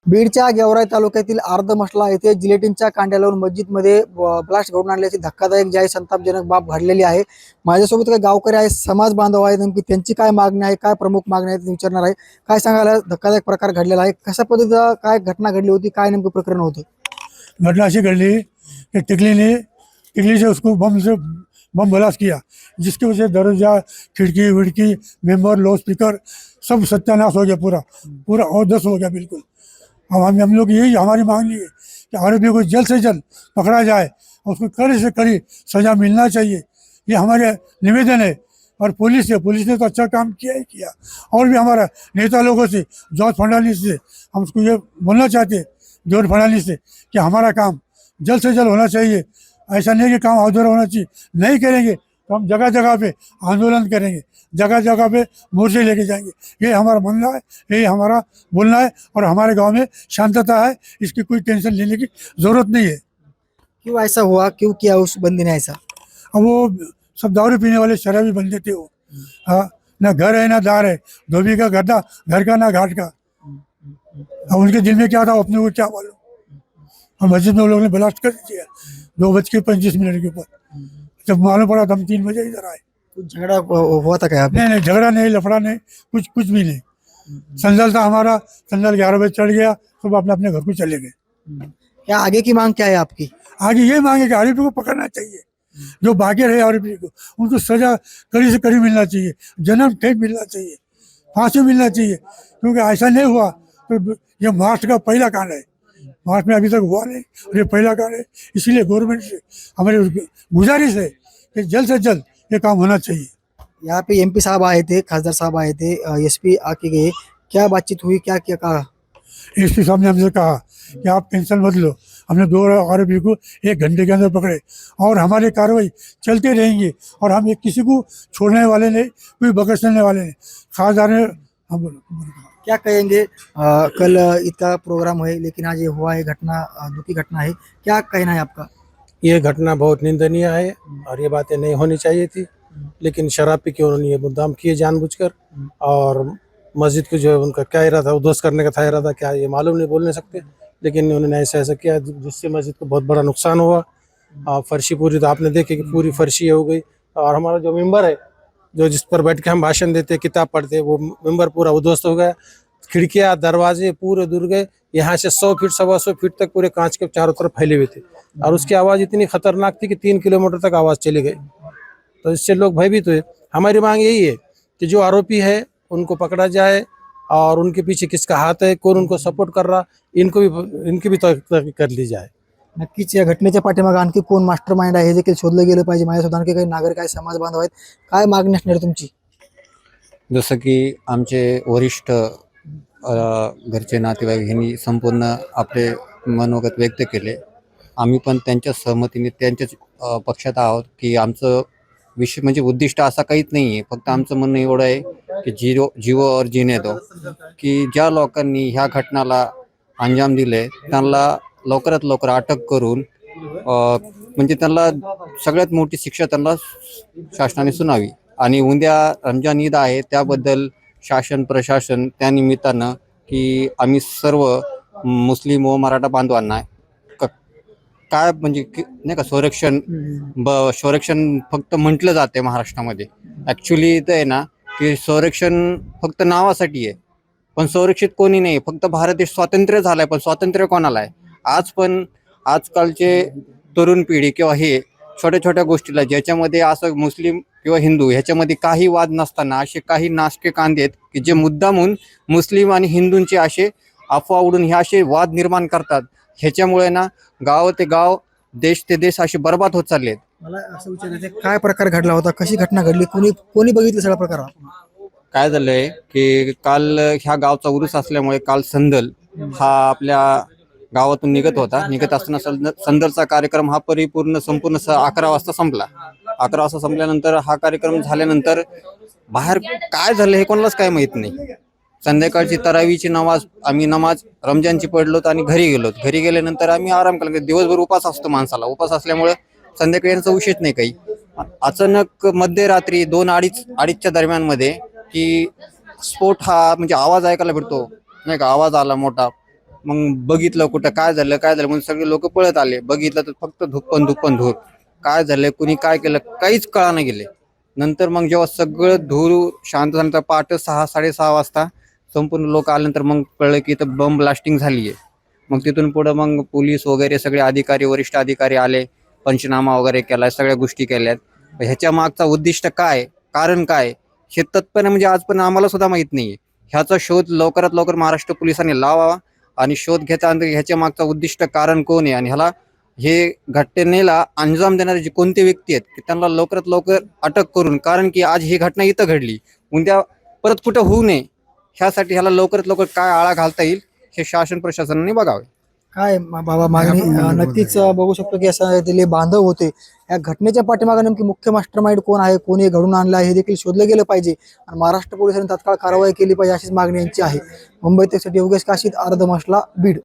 बीडच्या गेवराई तालुक्यातील अर्धमसला येथे जिलेटिनच्या कांड्या लावून मस्जिदमध्ये ब्लास्ट घडून आणल्याची धक्कादायक जी आहे संतापजनक बाब घडलेली आहे। माझ्यासोबत काही गावकरी आहे, समाज बांधव आहे, नेमकी त्यांची काय मागणी आहे, काय प्रमुख मागणी आहे ते विचारणार आहे। काय सांगायला धक्कादायक प्रकार घडलेला आहे, कशा पद्धतीचा काय घटना घडली होती, काय नेमकं प्रकरण होतं? घटना ऐसी घड़ी कि टिकली से उसको बम ब्लास्ट किया, जिसकी वजह से दरवाजा, खिड़की विड़की, मेंबर, लाउड स्पीकर सब सत्यानाश हो गया, पूरा पूरा और दस हो गया बिल्कुल। अब हम लोग यही हमारी मांग है कि आरोपी को जल्द से जल्द पकड़ा जाए और उसको कड़ी से कड़ी सजा मिलना चाहिए, ये हमारे निवेदन है। और पुलिस ने तो अच्छा काम किया ही किया। और भी हमारा नेता लोगों से, जॉर्ज फर्नांडिस से हम उसको ये बोलना चाहते हैं, जॉर्ज फर्नांडिस से, कि हमारा काम जल्द से जल्द होना चाहिए। ऐसा नहीं कि काम अधूरा होना चाहिए, नहीं करेंगे तो हम जगह जगह पे आंदोलन करेंगे, जगह जगह पे मोर्चे लेके जाएंगे। ये हमारा मानना है, यही हमारा बोलना है। और हमारे गांव में शांतता है, इसकी कोई टेंशन लेने की जरूरत नहीं है। क्यों ऐसा हुआ, क्यों किया उस बंदी ने ऐसा? अब वो सब दारू पीने वाले शराबी बंदे थे वो। हाँ, ना घर है ना दार है, धोबी का गड्ढा घर का ना घाट का। अब उनके दिल में क्या था अपने को क्या मालूम। और मस्जिद में उन लोगों ने ब्लास्ट कर दिया 2:25 के ऊपर। जब मालूम पड़ा तो हम 3 बजे इधर आए। कुछ झगड़ा हुआ था क्या यहाँ पे? नहीं, झगड़ा नहीं, लफड़ा नहीं, कुछ भी नहीं। संजल था हमारा, संजल 11 बजे चढ़ गया, सब अपने अपने घर को चले गए। क्या आगे की मांग क्या है आपकी? आगे ये मांगे कि आरोपी को पकड़ना चाहिए, जो भागे रहे आरोपी को उनको सजा कड़ी से कड़ी मिलना चाहिए, जन्म कैद मिलना चाहिए, फांसी मिलना चाहिए। क्योंकि ऐसा नहीं हुआ तो ये महाराष्ट्र का पहला कांड है, महाराष्ट्र में अभी तक हुआ नहीं और ये पहला कांड है। इसलिए गवर्नमेंट से हमारी गुजारिश है कि जल्द से जल्द ये काम होना चाहिए। यहाँ पे एमपी साहब आए थे, खासदार साहब आए थे, एसपी आके गए, क्या बातचीत हुई, क्या क्या कहा? एसपी साहब ने हमसे कहा कि आप टेंशन मत लो, हमने 2 आरोपी को 1 घंटे के अंदर पकड़े और हमारी कार्रवाई चलते रहेंगी और हम एक किसी को छोड़ने वाले नहीं, कोई बख्शने वाले नहीं। खासदार ने हम क्या कहेंगे? कल इतना प्रोग्राम है लेकिन आज ये हुआ है घटना, दुखी घटना है, क्या कहना है आपका? ये घटना बहुत निंदनीय है और ये बातें नहीं होनी चाहिए थी, लेकिन शराब पी के उन्होंने ये मुद्दाम किए जानबूझकर। और मस्जिद को जो है उनका क्या इरादा था, उद्ध्वस्त करने का था इरादा, क्या ये मालूम नहीं, बोल नहीं सकते, लेकिन उन्होंने ऐसा किया जिससे मस्जिद को बहुत बड़ा नुकसान हुआ। फर्शी पूरी तो आपने देखे कि पूरी फर्शी हो गई। और हमारा जो मेंबर है, जो जिस पर बैठ के हम भाषण देते, किताब पढ़ते, वो मेंबर पूरा उद्ध्वस्त हो गया। खिड़कियाँ, दरवाजे पूरे दूर गए। यहाँ से 100 फीट 125 फीट तक पूरे कांच के चारों तरफ फैले हुए थे और उसकी आवाज़ इतनी खतरनाक थी कि 3 किलोमीटर तक आवाज़ चली गई। तो इससे लोग भयभीत हुए। हमारी मांग यही है कि जो आरोपी है उनको पकड़ा जाए और उनके पीछे किसका हाथ है, कौन उनको सपोर्ट कर रहा, इनकी भी तहकीक कर ली जाए। नक्कीच या घटनेच्या पाठीमागे आणखी कोण मास्टर माइंड आहे हे देखील शोधलं गेलं पाहिजे। माझ्यासोबत आणखी काही नागरिक आहे, समाज बांधव आहेत, काय मागणी असणार तुमची? जसं की आमचे वरिष्ठ घरचे नातेवाईक यांनी संपूर्ण आपले मनोगत व्यक्त केले। आम्ही पण त्यांच्या सहमतीने त्यांच्याच पक्षात आहोत की आमचं विषय म्हणजे उद्दिष्ट असा काहीच नाही आहे। फक्त आमचं म्हणणं एवढं आहे की जीव और जीने दो, की ज्या लोकांनी ह्या घटनाला अंजाम दिले त्यांना लवकरात लवकर अटक करून म्हणजे त्यांना सगळ्यात मोठी शिक्षा त्यांना शासनाने सुनावी। आणि उद्या रमजान ईद आहे, त्याबद्दल शासन प्रशासन त्या निमित्तानं की आम्ही सर्व मुस्लिम व मराठा बांधवांना काय म्हणजे नाही का संरक्षण फक्त म्हटलं जाते महाराष्ट्रामध्ये, ॲक्च्युली इथं आहे ना की संरक्षण फक्त नावासाठी आहे, पण संरक्षित कोणी नाही। फक्त भारत देश स्वातंत्र्य झालाय, पण स्वातंत्र्य कोणाला आहे? आज पण आजकालचे तरुण पिढी किंवा हे छोट्या छोट्या गोष्टीला ज्याच्यामध्ये असं मुस्लिम किंवा हिंदू ह्याच्यामध्ये काही वाद नसताना असे काही नासके कांदे आहेत की जे मुद्दामून मुस्लिम आणि हिंदूंचे असे अफवा उडून हे असे वाद निर्माण करतात। ह्याच्यामुळे ना गाव ते गाव, देश ते देश असे बर्बाद होत चालले आहेत। मला असं विचारायचं, काय प्रकार घडला होता, कशी घटना घडली, कोणी बघितलं सगळा प्रकार? काय झालंय की काल ह्या गावचा उरूस असल्यामुळे काल संदल हा आपल्या गावातून निघत असताना संदलचा कार्यक्रम हा संपूर्ण 11 वाजता संपला। 11 वाजता संपल्यानंतर हा कार्यक्रम झाल्यानंतर बाहेर काय झालं हे कोणालाच काय माहित नाही। संध्याकाळची तरावीची आम्ही नमाज रमजानची पडलो आणि घरी गेलो। घरी गेल्यानंतर आम्ही आराम केला, दिवसभर उपास असतो माणसाला, उपास असल्यामुळे संध्याकाळी यांचा विषयच नाही काही। अचानक मध्यरात्री 2-2:30च्या दरम्यान मध्ये की स्फोट हा म्हणजे आवाज ऐकायला भेटतो नाही का, आवाज आला मोठा, मग बघितलं कुठं काय झालं म्हणून सगळे लोक पळत आले. बघितलं तर फक्त धुप्पन धूर. काय झालंय, कुणी काय केलं काहीच कळानं गेले. नंतर मग जेव्हा सगळं धूर शांत झालं, पहाटे 6-6:30 वाजता संपूर्ण लोक आल्यानंतर मग कळलं की इथं बम ब्लास्टिंग झाली आहे. मग तिथून पुढं मग पोलीस वगैरे सगळे अधिकारी, वरिष्ठ अधिकारी आले, पंचनामा वगैरे केला, सगळ्या गोष्टी केल्यात. ह्याच्या मागचा उद्दिष्ट काय, कारण काय, हे तत्पणे म्हणजे आज पण आम्हाला सुद्धा माहित नाहीये. ह्याचा शोध लवकरात लवकर महाराष्ट्र पोलिसांनी लावावा आणि शोध घेतानंतर ह्याच्या मागचा उद्दिष्ट कारण कोण आहे आणि ह्याला हे घटनेला अंजाम देणारे जे कोणते व्यक्ती आहेत की त्यांना लवकरात लवकर अटक करून, कारण की आज ही घटना इथं घडली, उद्या परत कुठं होऊ नये ह्यासाठी ह्याला लवकरात लवकर काय आळा घालता येईल हे शासन प्रशासनाने बघावे. काय बाबा मागणी नक्कीच बघू शकतो की असं दिले बांधव होते. या घटनेच्या पाठीमागे नेमकी मुख्य मास्टरमाइंड कोण आहे, कोणी घडून आणलं आहे हे देखील शोधलं गेलं पाहिजे आणि महाराष्ट्र पोलिसांनी तात्काळ कारवाई केली पाहिजे अशीच मागणी यांची आहे. मुंबई तक योगेश काशीद, अर्ध मसला, बीड.